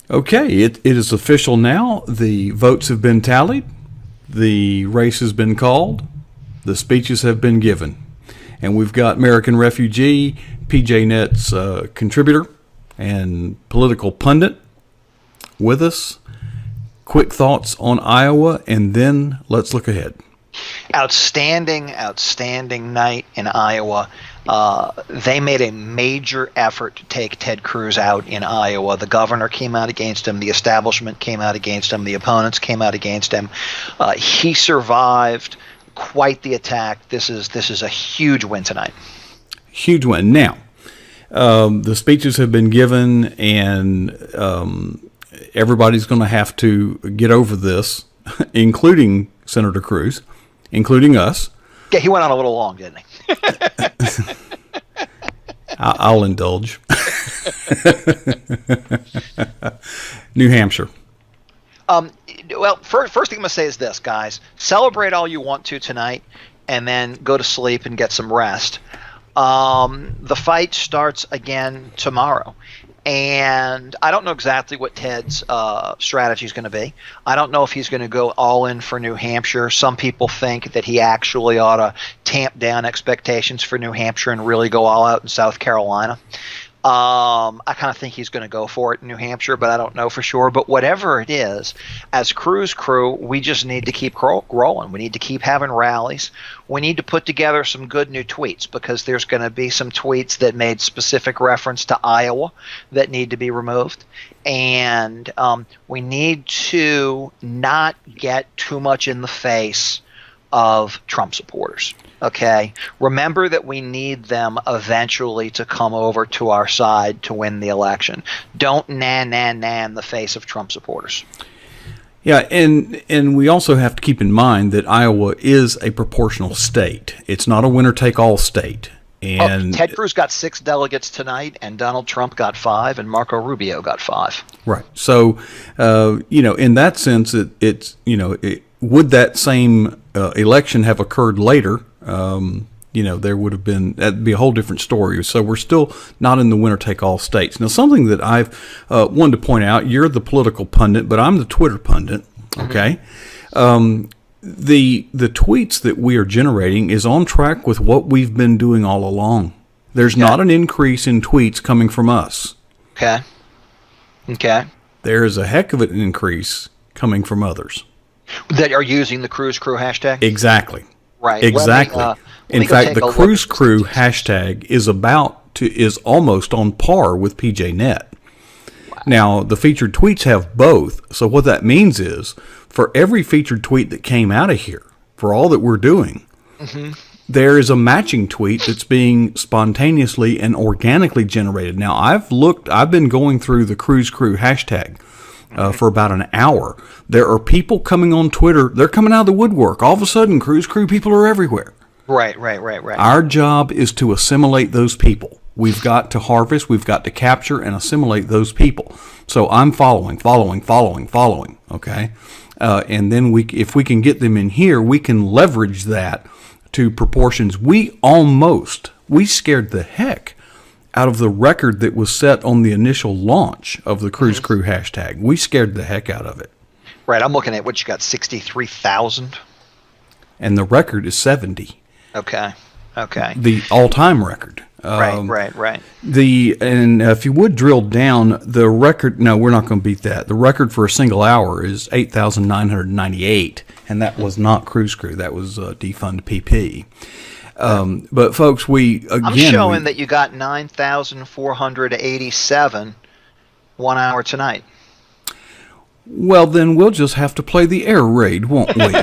Okay, it is official now. The votes have been tallied. The race has been called. The speeches have been given. And we've got American Refugee, PJNET's contributor and political pundit with us. Quick thoughts on Iowa, and then let's look ahead. Outstanding night in Iowa. They made a major effort to take Ted Cruz out in Iowa. The governor came out against him. The establishment came out against him. The opponents came out against him. He survived quite the attack. This is a huge win tonight. Huge win. Now, the speeches have been given, and everybody's going to have to get over this, including Senator Cruz, including us. Yeah, he went on a little long, didn't he? I'll indulge. New Hampshire. Well, first thing I'm going to say is this, guys. Celebrate all you want to tonight, and then go to sleep and get some rest. The fight starts again tomorrow. And I don't know exactly what Ted's strategy is going to be. I don't know if he's going to go all in for New Hampshire. Some people think that he actually ought to tamp down expectations for New Hampshire and really go all out in South Carolina. I kind of think he's going to go for it in New Hampshire, but I don't know for sure. But whatever it is, as CruzCrew, we just need to keep rolling. We need to keep having rallies. We need to put together some good new tweets, because there's going to be some tweets that made specific reference to Iowa that need to be removed. And we need to not get too much in the face of Trump supporters. Okay, remember that we need them eventually to come over to our side to win the election. Don't in the face of Trump supporters. Yeah, and we also have to keep in mind that Iowa is a proportional state. It's not a winner-take-all state. And Ted Cruz got 6 delegates tonight, and Donald Trump got 5, and Marco Rubio got 5. Right. So, in that sense, would that same election have occurred later? There would have been, that'd be a whole different story. So we're still not in the winner-take-all states. Now, something that I've wanted to point out, you're the political pundit, but I'm the Twitter pundit, okay? The tweets that we are generating is on track with what we've been doing all along. There's not an increase in tweets coming from us. Okay. There is a heck of an increase coming from others. That are using the CruzCrew hashtag? Exactly. Right. Exactly. In fact, the CruzCrew hashtag is almost on par with PJNET. Wow. Now, the featured tweets have both. So what that means is, for every featured tweet that came out of here, for all that we're doing, there is a matching tweet that's being spontaneously and organically generated. Now, I've been going through the CruzCrew hashtag for about an hour. There are people coming on Twitter. They're coming out of the woodwork. All of a sudden, CruzCrew people are everywhere. Right. Our job is to assimilate those people. We've got to harvest, we've got to capture and assimilate those people. So I'm following, okay? And then if we can get them in here, we can leverage that to proportions. We scared the heck out of the record that was set on the initial launch of the CruzCrew hashtag. We scared the heck out of it. Right, I'm looking at what you got, 63,000? And the record is 70. Okay. The all-time record. Right. And if you would drill down, the record, no, we're not going to beat that. The record for a single hour is 8,998, and that was not CruzCrew. That was defund PP. But folks, I'm showing that you got 9,487 1 hour tonight. Well, then we'll just have to play the air raid, won't we?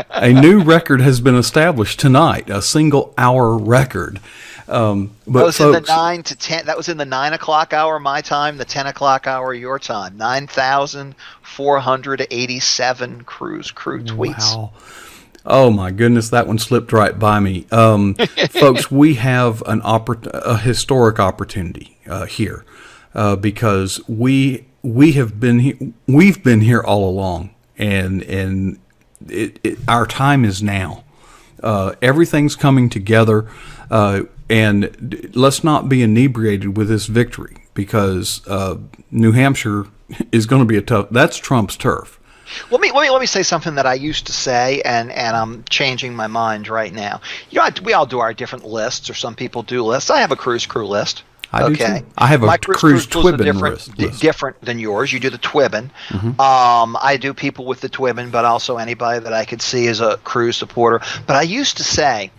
A new record has been established tonight, a single hour record. But that was in the 9 to 10. That was in the 9 o'clock hour my time, the 10 o'clock hour your time. 9,487 CruzCrew tweets. Wow. Oh my goodness, that one slipped right by me. Folks, we have a historic opportunity here because we've been here all along, and our time is now. Everything's coming together, and let's not be inebriated with this victory. because New Hampshire is going to be a tough. That's Trump's turf. Let me say something that I used to say, and I'm changing my mind right now. You know, we all do our different lists, or some people do lists. I have a CruzCrew list. I do too. I have a Cruise Twibbin list. Different than yours. You do the Twibbin. Mm-hmm. I do people with the Twibbin, but also anybody that I could see as a Cruise supporter. But I used to say,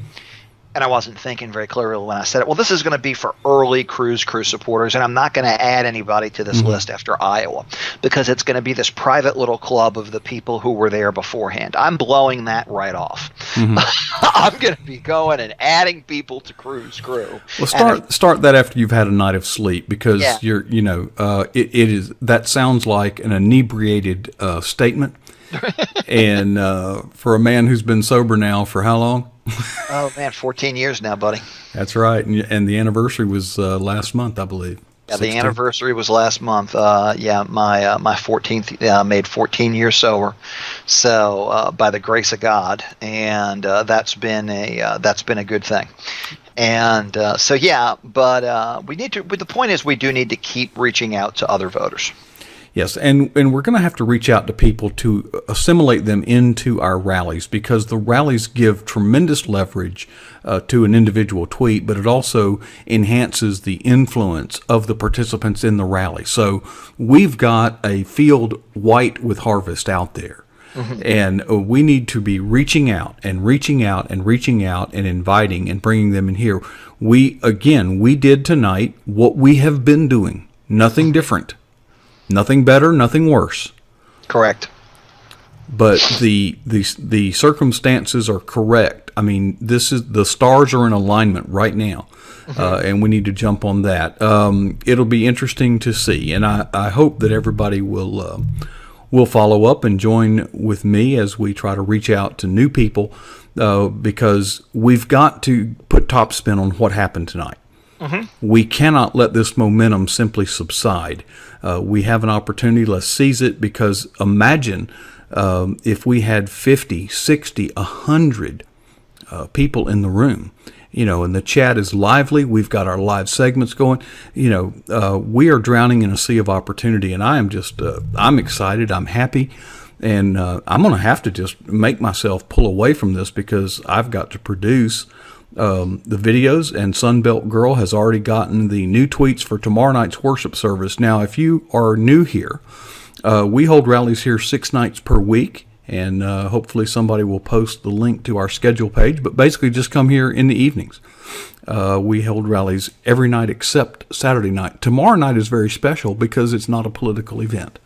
and I wasn't thinking very clearly when I said it, well, this is going to be for early CruzCrew supporters, and I'm not going to add anybody to this list after Iowa, because it's going to be this private little club of the people who were there beforehand. I'm blowing that right off. I'm going to be going and adding people to CruzCrew. Well, start that after you've had a night of sleep, because it is, that sounds like an inebriated statement. And for a man who's been sober now for how long? Oh man, 14 years now, buddy. That's right, and the anniversary was last month, I believe. Yeah, the anniversary was last month. My 14th made 14 years sober, so by the grace of God, and that's been a good thing. And we need to. But the point is, we do need to keep reaching out to other voters. Yes, and we're going to have to reach out to people to assimilate them into our rallies, because the rallies give tremendous leverage to an individual tweet, but it also enhances the influence of the participants in the rally. So we've got a field white with harvest out there. And we need to be reaching out and reaching out and reaching out and inviting and bringing them in here. We did tonight what we have been doing, nothing different. Nothing better, nothing worse. Correct. But the circumstances are correct. I mean, the stars are in alignment right now, and we need to jump on that. It'll be interesting to see, and I hope that everybody will follow up and join with me as we try to reach out to new people, because we've got to put top spin on what happened tonight. We cannot let this momentum simply subside. We have an opportunity. Let's seize it, because imagine if we had 50, 60, 100 people in the room, and the chat is lively. We've got our live segments going. We are drowning in a sea of opportunity, and I am just, I'm excited. I'm happy. And I'm going to have to just make myself pull away from this, because I've got to produce the videos, and Sunbelt Girl has already gotten the new tweets for tomorrow night's worship service. Now, if you are new here, we hold rallies here 6 nights per week, and hopefully somebody will post the link to our schedule page, but basically just come here in the evenings. We hold rallies every night except Saturday night. Tomorrow night is very special because it's not a political event.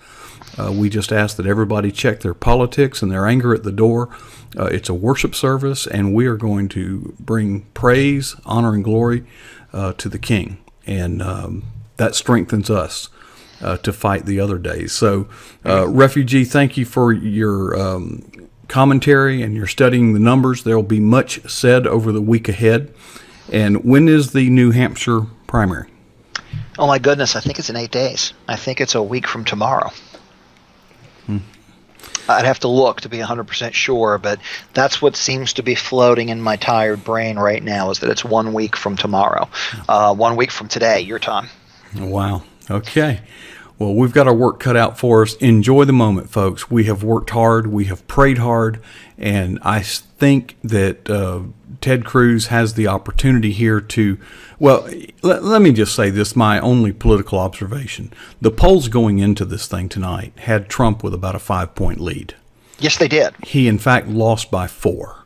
We just ask that everybody check their politics and their anger at the door. It's a worship service, and we are going to bring praise, honor, and glory to the King. And that strengthens us to fight the other days. So, Refugee, thank you for your commentary and your studying the numbers. There will be much said over the week ahead. And when is the New Hampshire primary? Oh, my goodness. I think it's in 8 days. I think it's a week from tomorrow. I'd have to look to be 100% sure, but that's what seems to be floating in my tired brain right now, is that it's 1 week from tomorrow. 1 week from today, your time. Wow. Okay. Well, we've got our work cut out for us. Enjoy the moment, folks. We have worked hard. We have prayed hard. And I think that Ted Cruz has the opportunity here to, well, let me just say this, my only political observation. The polls going into this thing tonight had Trump with about a 5-point lead. Yes, they did. He, in fact, lost by 4.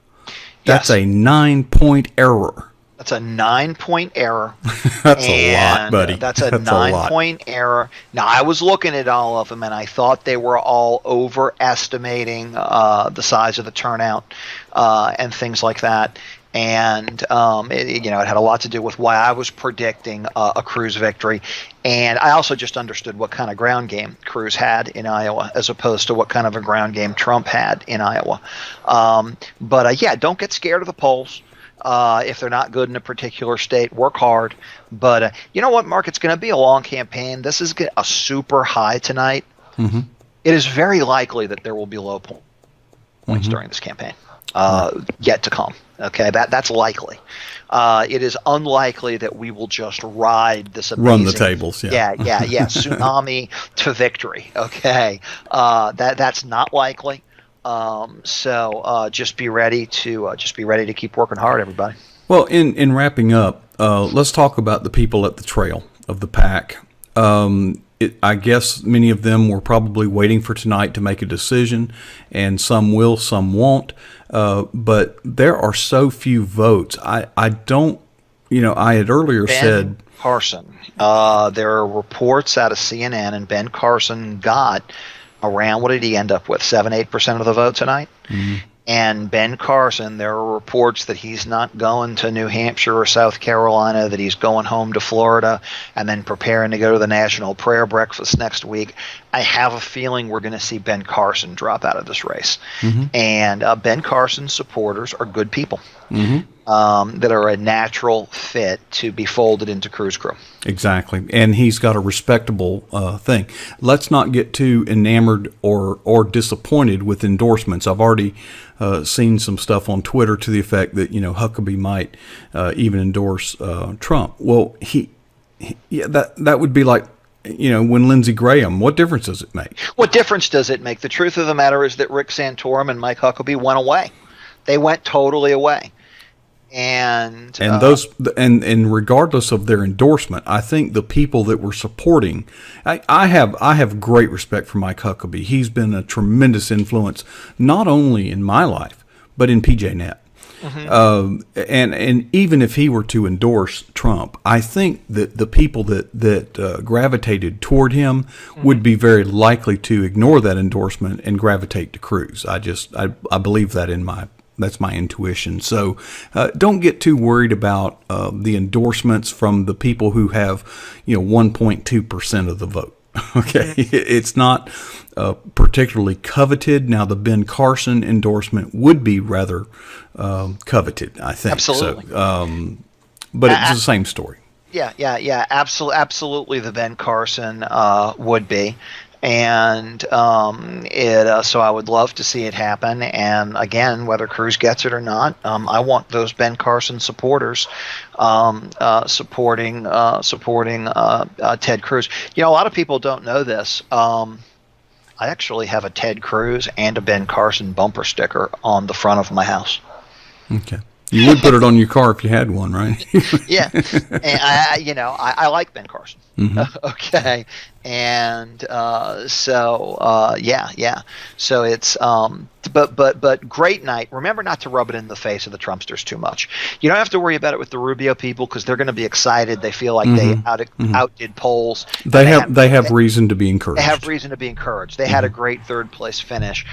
That's a 9-point error. That's a 9-point error. That's a lot, buddy. That's a 9-point error. Now, I was looking at all of them, and I thought they were all overestimating the size of the turnout and things like that. And it had a lot to do with why I was predicting a Cruz victory. And I also just understood what kind of ground game Cruz had in Iowa, as opposed to what kind of a ground game Trump had in Iowa. But don't get scared of the polls. If they're not good in a particular state, work hard. But you know what, Mark? It's going to be a long campaign. This is a super high tonight. It is very likely that there will be low points during this campaign. yet to come. Okay, that's likely. It is unlikely that we will just ride this amazing, run the tables. Yeah, tsunami to victory. Okay, that's not likely. So just be ready to keep working hard, everybody. Well, in wrapping up, let's talk about the people at the trail of the pack. I guess many of them were probably waiting for tonight to make a decision, and some will, some won't. But there are so few votes. I don't, I had earlier said Carson. There are reports out of CNN, and Ben Carson got around, what did he end up with? 7-8% of the vote tonight? Mm-hmm. And Ben Carson, there are reports that he's not going to New Hampshire or South Carolina, that he's going home to Florida and then preparing to go to the National Prayer Breakfast next week. I have a feeling we're going to see Ben Carson drop out of this race. Mm-hmm. And Ben Carson's supporters are good people. Mm-hmm. That are a natural fit to be folded into CruzCrew. Exactly. And he's got a respectable thing. Let's not get too enamored or disappointed with endorsements. I've already seen some stuff on Twitter to the effect that, Huckabee might even endorse Trump. Well, that would be like, when Lindsey Graham, what difference does it make? What difference does it make? The truth of the matter is that Rick Santorum and Mike Huckabee went away. They went totally away. And regardless of their endorsement, I think the people that were supporting, I have great respect for Mike Huckabee. He's been a tremendous influence, not only in my life, but in PJNET. Mm-hmm. And even if he were to endorse Trump, I think that the people that gravitated toward him mm-hmm. would be very likely to ignore that endorsement and gravitate to Cruz. I believe that that's my intuition. So don't get too worried about the endorsements from the people who have 1.2% of the vote. Okay, it's not particularly coveted. Now, the Ben Carson endorsement would be rather coveted, I think. Absolutely. So, but it's the same story. Yeah. Absolutely, the Ben Carson would be. And so I would love to see it happen. And again, whether Cruz gets it or not, I want those Ben Carson supporters supporting Ted Cruz. A lot of people don't know this. I actually have a Ted Cruz and a Ben Carson bumper sticker on the front of my house. Okay. You would put it on your car if you had one, right? Yeah, and I like Ben Carson. Mm-hmm. Okay, and so it's but great night. Remember not to rub it in the face of the Trumpsters too much. You don't have to worry about it with the Rubio people because they're going to be excited. They feel like mm-hmm. they outdid polls. They have reason to be encouraged. They have reason to be encouraged. They mm-hmm. had a great third place finish.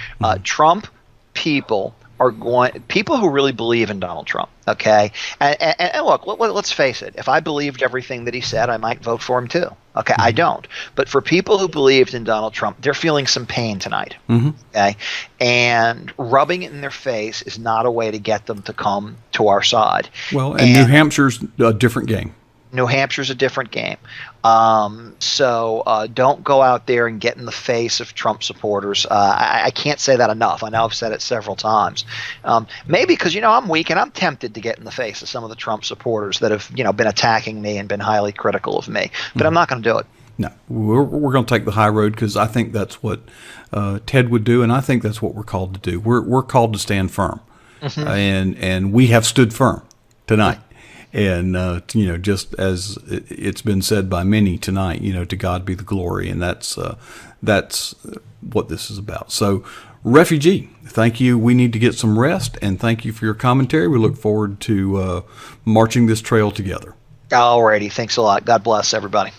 Trump people who really believe in Donald Trump, okay? And look, let's face it. If I believed everything that he said, I might vote for him too. Okay, mm-hmm. I don't. But for people who believed in Donald Trump, they're feeling some pain tonight, mm-hmm. okay? And rubbing it in their face is not a way to get them to come to our side. Well, and New Hampshire's a different game. New Hampshire's a different game. So don't go out there and get in the face of Trump supporters. I can't say that enough. I know I've said it several times. Maybe because, I'm weak and I'm tempted to get in the face of some of the Trump supporters that have, been attacking me and been highly critical of me. But I'm not going to do it. No, we're going to take the high road because I think that's what Ted would do, and I think that's what we're called to do. We're called to stand firm, mm-hmm. And we have stood firm tonight. And, just as it's been said by many tonight, to God be the glory. And that's what this is about. So, Refugee, thank you. We need to get some rest. And thank you for your commentary. We look forward to marching this trail together. All righty. Thanks a lot. God bless everybody.